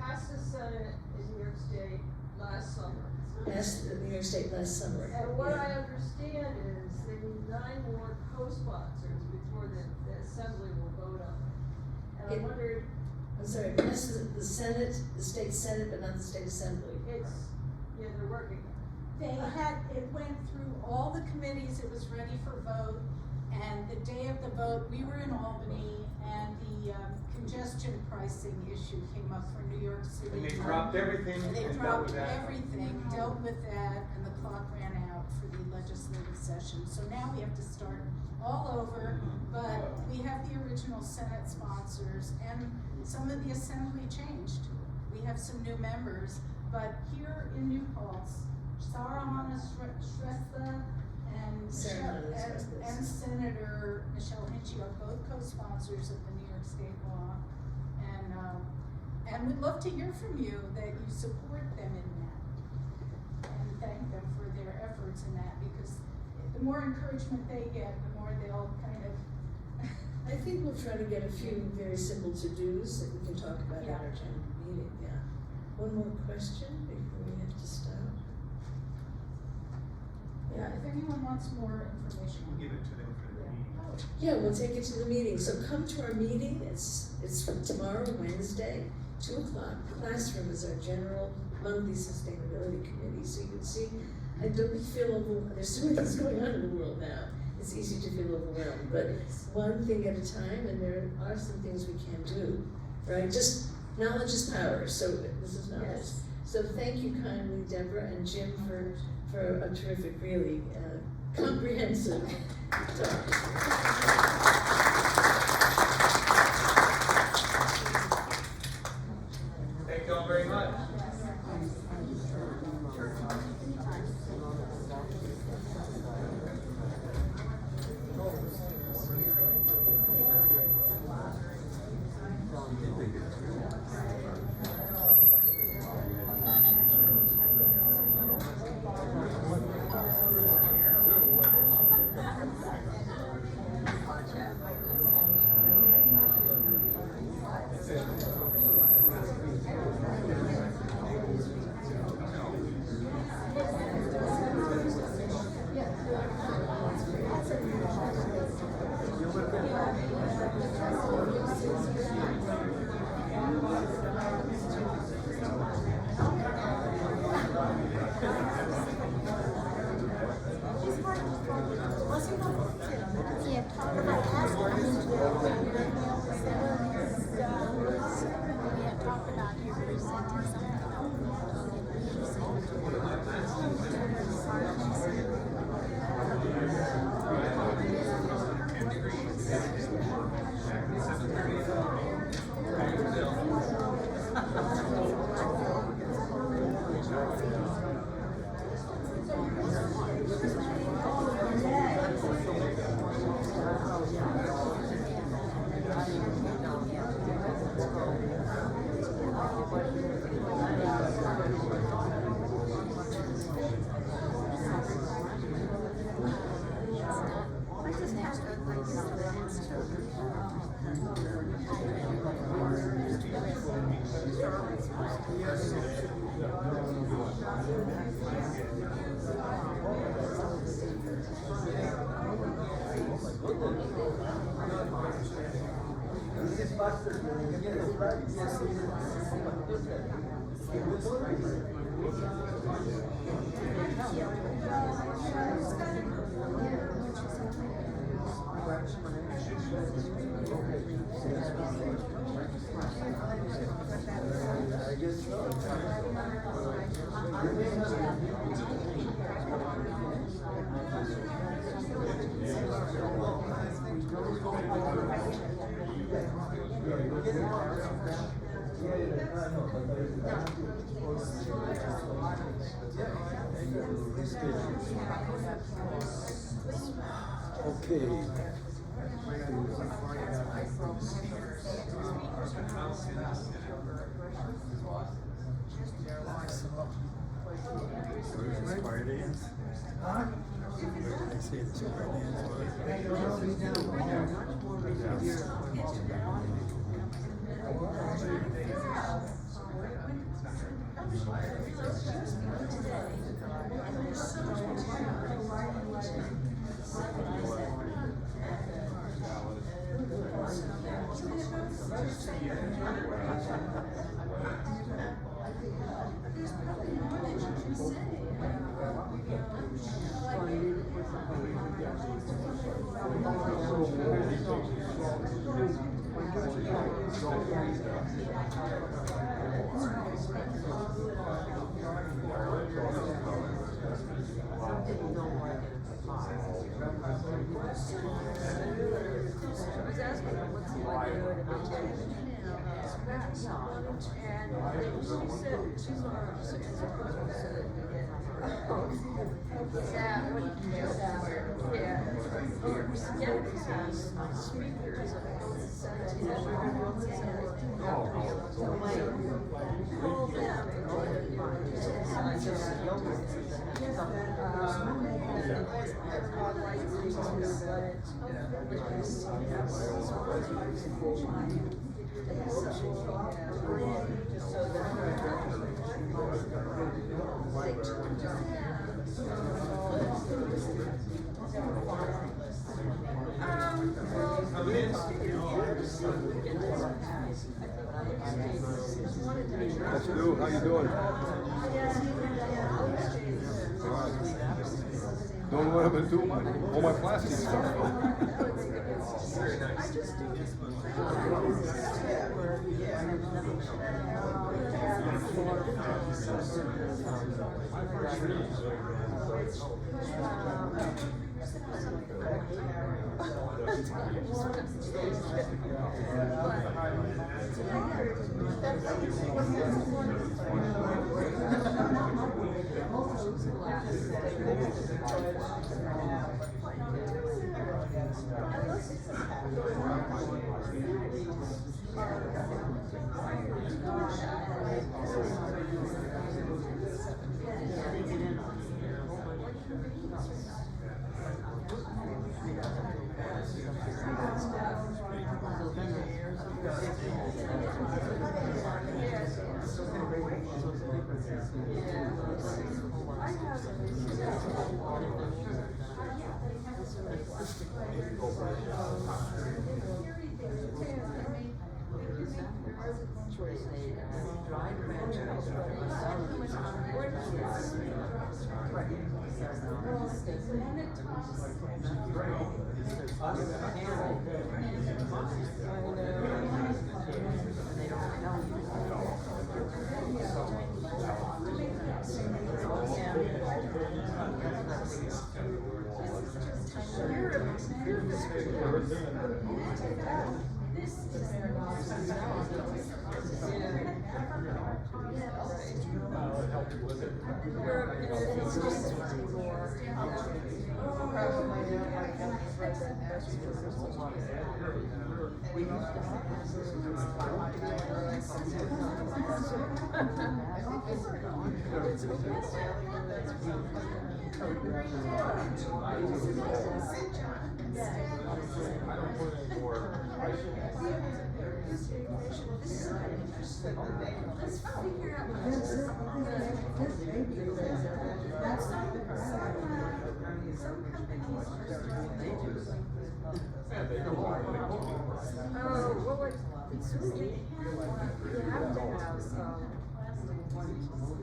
passed the Senate in New York State last summer. passed in New York State last summer. And what I understand is they need 9 more co-sponsors before the Assembly will vote on it. And I wondered, I'm sorry, passed the Senate, the state Senate, but not the state Assembly. they're working. It went through all the committees, it was ready for vote, and the day of the vote, we were in Albany, and the congestion pricing issue came up for New York City. And they dropped everything And they and dealt dropped with that. everything, dealt with that, and the clock ran out for the legislative session. So now we have to start all over, but we have the original Senate sponsors, and some of the Assembly changed. We have some new members, but here in New Paltz, Sarah Hannah Shrestha and Senator Michelle Hinchy are both co-sponsors of the New York State law. And we'd love to hear from you that you support them in that. And thank them for their efforts in that, because the more encouragement they get, the more they'll kind of I think we'll try to get a few very simple to-dos that we can talk about at Yeah. our town meeting, yeah. One more question before we have to stop. Yeah, if anyone wants more information. We'll give it to them for the meeting. Yeah, we'll take it to the meeting. So come to our meeting. It's from tomorrow, Wednesday, 2 o'clock. Classroom is our general monthly sustainability committee. So you can see, I don't feel there's so many things going on in the world now. It it's easy to feel overwhelmed, but one thing at a time, and there are some things we can do, right? Just knowledge is power, so this is knowledge. Yes. So thank you kindly, Deborah and Jim, for a terrific, really comprehensive talk. Thank you all very much. Square dance? I say the square That's Lou. How you doing? Doing know what I've been doing, all my plastic stuff.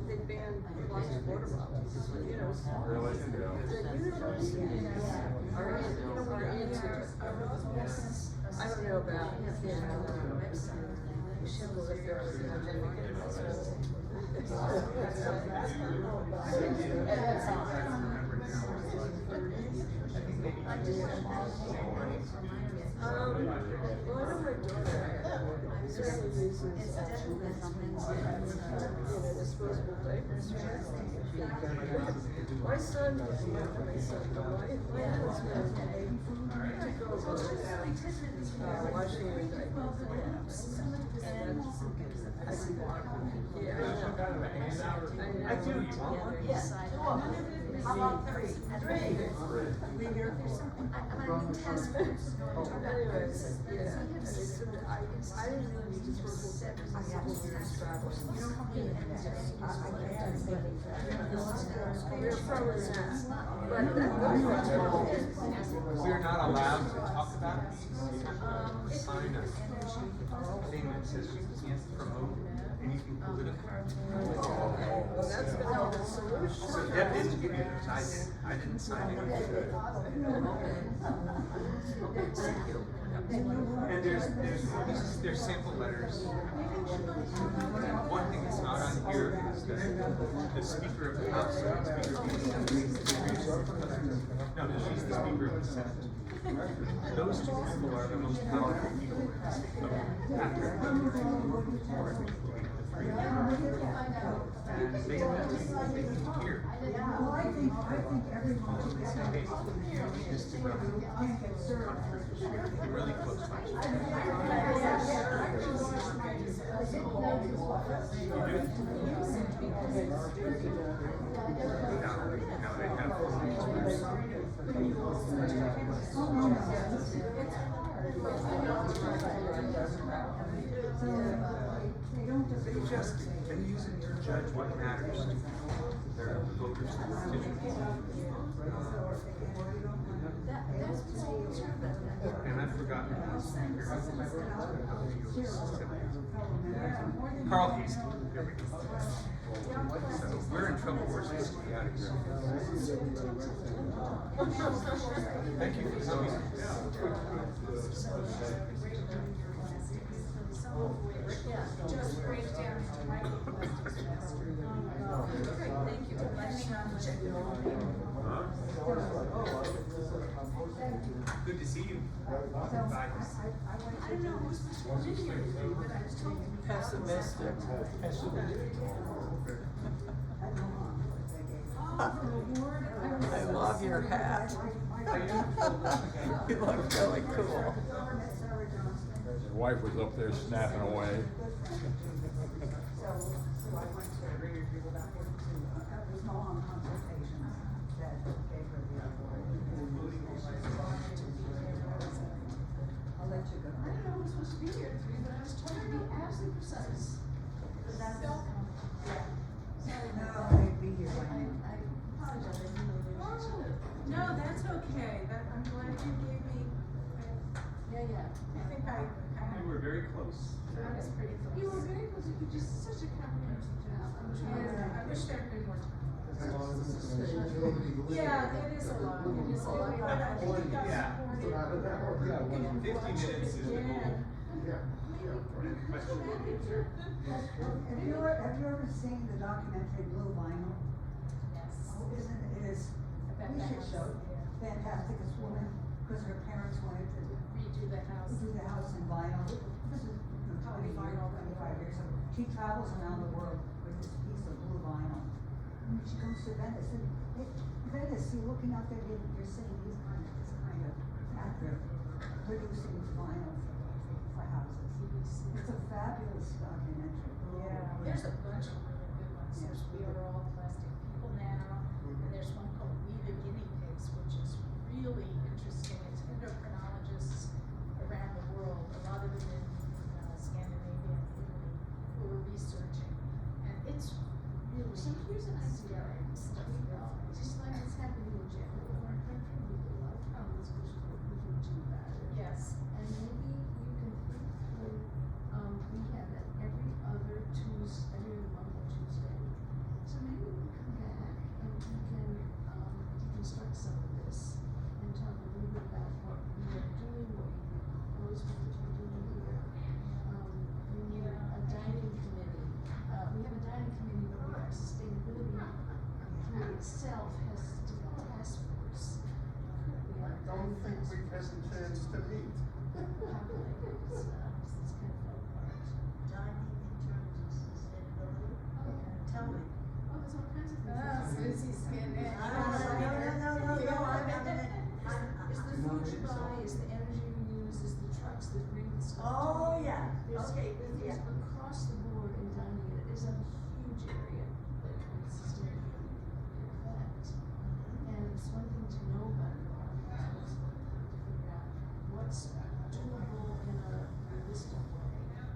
They banned plastic water bottles, you know. Really? The universities are into, I don't know about, shingles if they're well, I know my daughter certainly uses disposable diapers. My son, my husband, to go washing your diapers. I do. Yes. How about three? Leave your, I'm on test. Anyways, yeah, I didn't really need disposable diapers until we were traveling. We're probably not, but We're not allowed to talk about it. Sign a thing that says you can't promote anything political. well, that's been the solution. So Deb didn't give you those, I didn't sign it. And there's sample letters. One thing that's not on here is that the Speaker of the House and the Speaker of the Senate. No, she's the Speaker of the Senate. Those two people are the most powerful people in the state. After and they can hear. Well, I think everyone should This is really close to They just can use it to judge what matters to their voters and constituents. And I've forgotten the speaker. Carl Hasty. Here we go. So we're in trouble, we're supposed to be out of here. Thank you for coming. Just break down into microplastics faster. Great, thank you. Good to see you. Bye. I don't know who's supposed to be in here today, but I was told. Pessimistic. I love your hat. You look really cool. His wife was up there snapping away. I'll let you go. I don't know who's supposed to be here today, but I was told to be absolutely precise. That's SussComm. No, they'd be here by now. I apologize, I didn't know they were here. No, that's okay. I'm glad you gave me, Yeah. I think I kind You were very close. I was pretty close. You were very close, you did such a comprehensive job. I'm trying to. Yeah, I wish there'd been more time. Yeah, it is a lot, it is a lot, but I think it got Yeah. supported. 50 minutes is the goal. Have you ever seen the documentary Blue Vinyl? Yes. Oh, isn't it, it is, we should show it. Fantastic, this woman, because her parents wanted to Redo the house. do the house in vinyl. This is 25 years ago. She travels around the world with this piece of blue vinyl. And she comes to Venice, and Venice, you're looking out there, you're seeing this kind of actor producing vinyl for houses. It's a fabulous documentary. Yeah, there's a bunch of really good ones. There's We Are All Plastic People Now, and there's one called We the Guinea Pigs, which is really interesting. It's endocrinologists around the world, a lot of them in Scandinavia and Italy, who are researching. And it's really. So here's an idea, stuff, just like what's happening in general in our country, we have a lot of problems, which we can do about it. Yes. And maybe you can think through, we have it every other Tuesday, every other month on Tuesday. So maybe we can come back and we can, deconstruct some of this and talk a little bit about what we are doing, what we propose we could be doing here. We need a dining committee. We have a dining committee where our sustainability committee itself has different task force. We have Don't think we've had the chance to meet. populated, it's kind of fell apart. Dining in terms of sustainability? Tell me. Oh, there's all kinds of things. Ah, Susie's getting it. No, I'm not gonna. Is the food you buy, is the energy you use, is the trucks that bring the stuff to Oh, you. yeah, There's, okay, there's yeah. across the board in dining, it is a huge area that sustainability can affect. And it's one thing to know about it, it's another thing to figure out what's doable in a realistic way.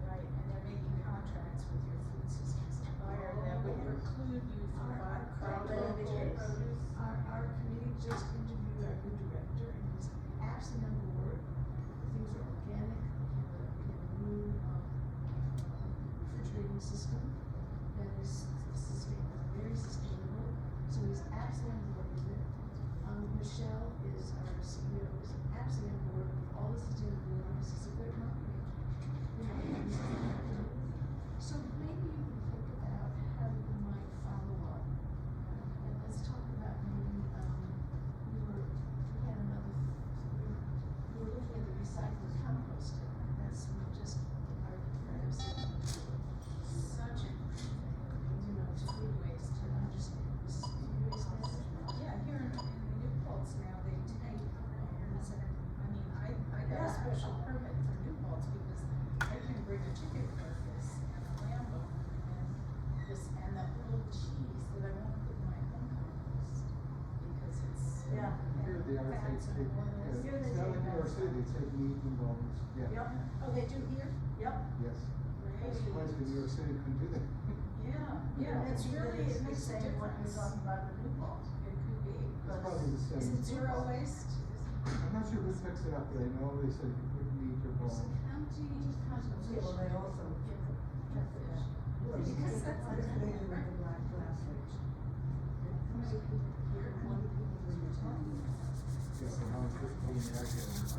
Right, and they're making contracts with your food systems supplier that would preclude you from buying Our committee just interviewed our new director, and he's absolutely on board. Things are organic, we have a new, refrigerating system that is sustainable, very sustainable, so he's absolutely on board with it. Michelle is our CEO, is absolutely on board with all the sustainability, this is a great marketing. So maybe you can think about how you might follow up. And let's talk about maybe, we were looking at the recycling composting, that's just our, perhaps, such a, food waste, to understand this food waste management. yeah, here in New Paltz now, they take, I got a special permit for New Paltz because I can bring a chicken carcass and a lamb bone and this, and that little cheese that I won't put in my home compost because it's. Yeah. Here they are, Fats they and take, oils. Here they down take in New York that. City, they take meat and bones, yeah, Yep, Oh, they do here? yep. yes. I'm Great. surprised in New York City couldn't do that. Yeah, it's really, it makes a Same what you're difference. talking about the new balls. It could be. It's probably the Is same. it zero waste? I'm not sure who picks it up, but I know they said you couldn't eat your bones. County Yeah, well, they also give the fish. Because that's bigger than the black plastics. How many people here, how many people in your town? Yeah, so how much, how many accidents?